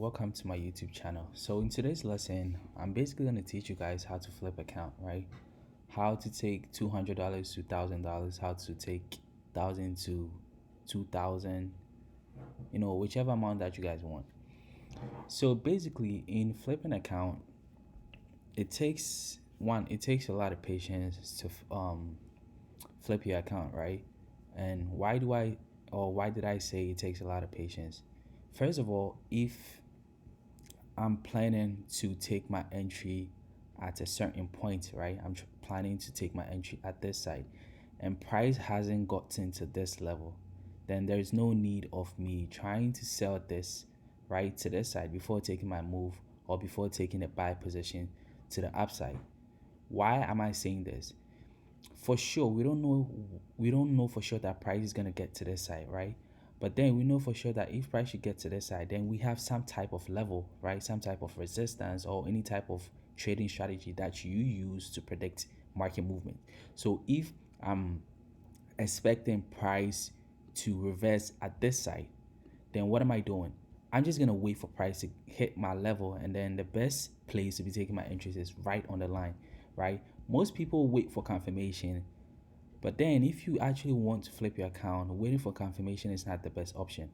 Welcome to my YouTube channel. So in today's lesson, I'm basically going to teach you guys how to flip account, right? How to take $200 to $1,000, how to take 1,000 to 2,000, whichever amount that you guys want. So basically in flipping account, it takes a lot of patience to flip your account, right? And why did I say it takes a lot of patience? First of all, if I'm planning to take my entry at a certain point, right? Planning to take my entry at this side, and price hasn't gotten to this level, then there's no need of me trying to sell this right to this side before taking my move or before taking a buy position to the upside. Why am I saying this? For sure, we don't know for sure that price is gonna get to this side, right? But then we know for sure that if price should get to this side, then we have some type of level, right? Some type of resistance or any type of trading strategy that you use to predict market movement. So if I'm expecting price to reverse at this side, then what am I doing? I'm just gonna wait for price to hit my level, and then the best place to be taking my entries is right on the line, right? Most people wait for confirmation, but then if you actually want to flip your account, waiting for confirmation is not the best option.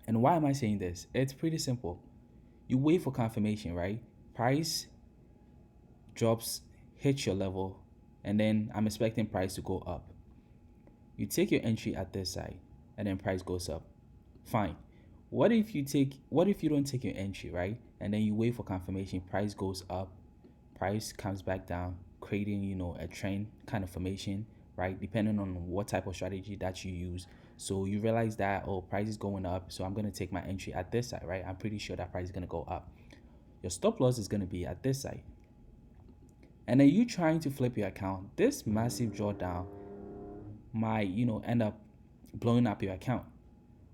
And why am I saying this? It's pretty simple. You wait for confirmation, right? Price drops, hits your level, and then I'm expecting price to go up. You take your entry at this side, and then price goes up. Fine. What if you don't take your entry, right? And then you wait for confirmation, price goes up, price comes back down, creating, a trend kind of formation, right? Depending on what type of strategy that you use. So you realize that, oh, price is going up, so I'm going to take my entry at this side, right? I'm pretty sure that price is going to go up. Your stop loss is going to be at this side. And then you trying to flip your account, this massive drawdown might, end up blowing up your account.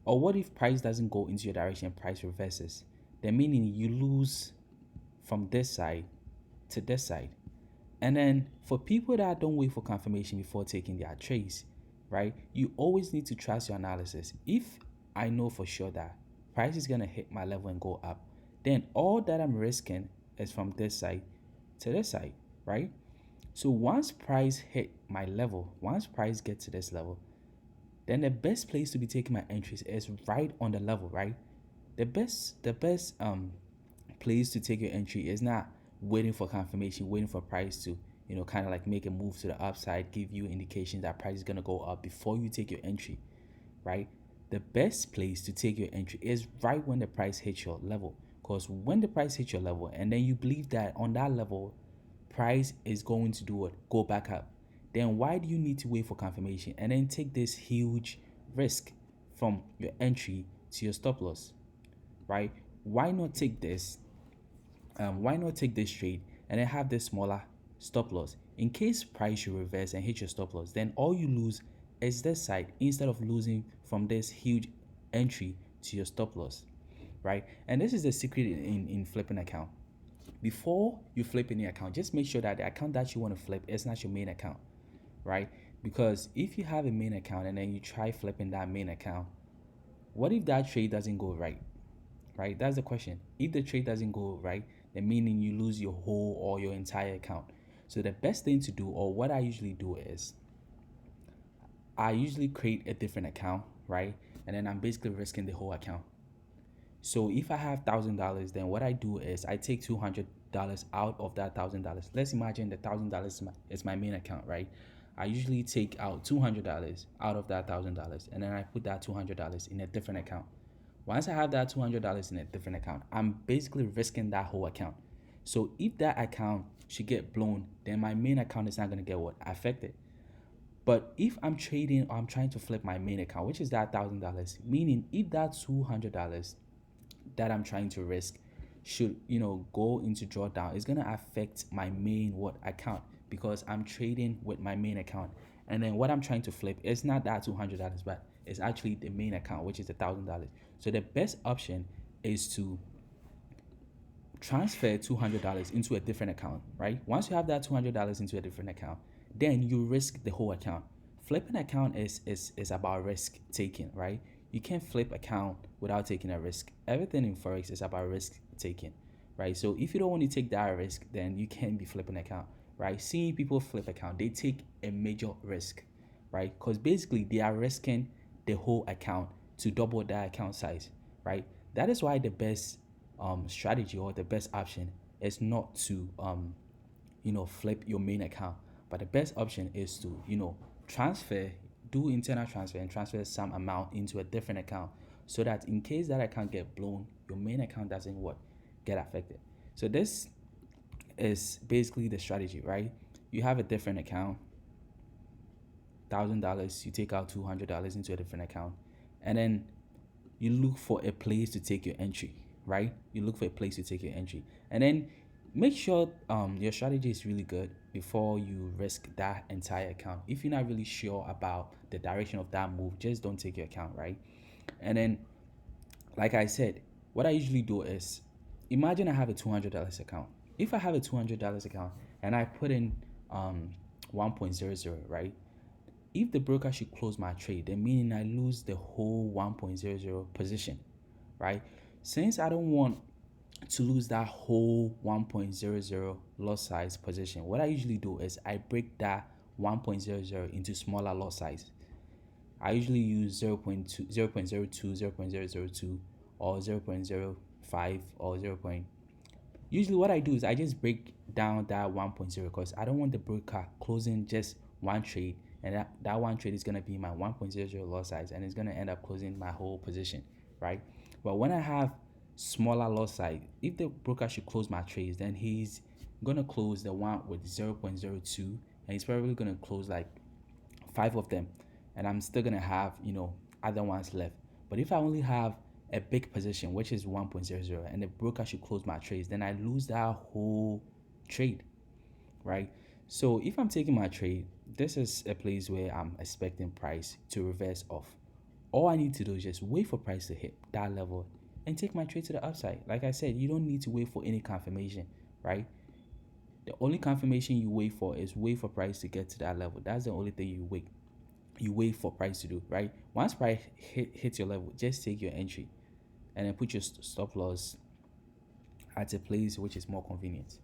Or what if price doesn't go into your direction, price reverses? Then meaning you lose from this side to this side. And then for people that don't wait for confirmation before taking their trades, right? You always need to trust your analysis. If I know for sure that price is gonna hit my level and go up, then all that I'm risking is from this side to this side, right? So once price hit my level, once price gets to this level, then the best place to be taking my entries is right on the level, right? The best place to take your entry is not waiting for confirmation, waiting for price to, kind of like make a move to the upside, give you indications that price is gonna go up before you take your entry, right? The best place to take your entry is right when the price hits your level. Because when the price hits your level and then you believe that on that level, price is going to do what? Go back up. Then why do you need to wait for confirmation and then take this huge risk from your entry to your stop loss, right? Why not take this? Why not take this trade and then have this smaller stop loss in case price should reverse and hit your stop loss? Then all you lose is this side instead of losing from this huge entry to your stop loss, right? And this is the secret in flipping account. Before you flip any account, just make sure that the account that you want to flip is not your main account, right? Because if you have a main account and then you try flipping that main account, what if that trade doesn't go right? Right? That's the question. If the trade doesn't go right, then meaning you lose your whole or your entire account. So the best thing to do, or what I usually do, is I usually create a different account, right? And then I'm basically risking the whole account. So if I have $1,000, then what I do is I take $200 out of that $1,000. Let's imagine the $1,000 is my main account, right? I usually take out $200 out of that $1,000, and then I put that $200 in a different account. Once I have that $200 in a different account, I'm basically risking that whole account. So if that account should get blown, then my main account is not going to get what? Affected. But if I'm trading or I'm trying to flip my main account, which is that $1,000, meaning if that $200 that I'm trying to risk should, go into drawdown, it's gonna affect my main what account, because I'm trading with my main account. And then what I'm trying to flip is not that $200, but it's actually the main account, which is $1,000. So the best option is to transfer $200 into a different account, right? Once you have that $200 into a different account, then you risk the whole account. Flipping account is about risk taking, right? You can't flip account without taking a risk. Everything in forex is about risk taking, right? So if you don't want to take that risk, then you can't be flipping account, right? Seeing people flip account, they take a major risk, right? Because basically they are risking the whole account to double that account size, right? That is why the best strategy or the best option is not to flip your main account, but the best option is to transfer, do internal transfer and transfer some amount into a different account, so that in case that account get blown, your main account doesn't what get affected. So this is basically the strategy, right? You have a different account, $1,000, you take out $200 into a different account, and then you look for a place to take your entry, right? You look for a place to take your entry, and then make sure your strategy is really good before you risk that entire account. If you're not really sure about the direction of that move, just don't take your account, right? And then, like I said, what I usually do is, imagine I have a $200 account. If I have a $200 account and I put in 1.00, right? If the broker should close my trade, then meaning I lose the whole 1.00 position, right? Since I don't want to lose that whole 1.00 loss size position, what I usually do is I break that 1.00 into smaller loss size. I usually use 0.2, 0.02, 0.002, or 0.05, or 0. Usually what I do is I just break down that 1.0, because I don't want the broker closing just one trade, and that one trade is going to be my 1.00 loss size, and it's going to end up closing my whole position, right? But when I have smaller loss size, if the broker should close my trades, then he's going to close the one with 0.02, and he's probably going to close like 5 of them, and I'm still going to have other ones left. But if I only have a big position, which is 1.00, and the broker should close my trades, then I lose that whole trade, right? So if I'm taking my trade, this is a place where I'm expecting price to reverse off. All I need to do is just wait for price to hit that level and take my trade to the upside. Like I said, you don't need to wait for any confirmation, right? The only confirmation you wait for is wait for price to get to that level. That's the only thing you wait for price to do, right? Once price hits your level, just take your entry and then put your stop loss at a place which is more convenient.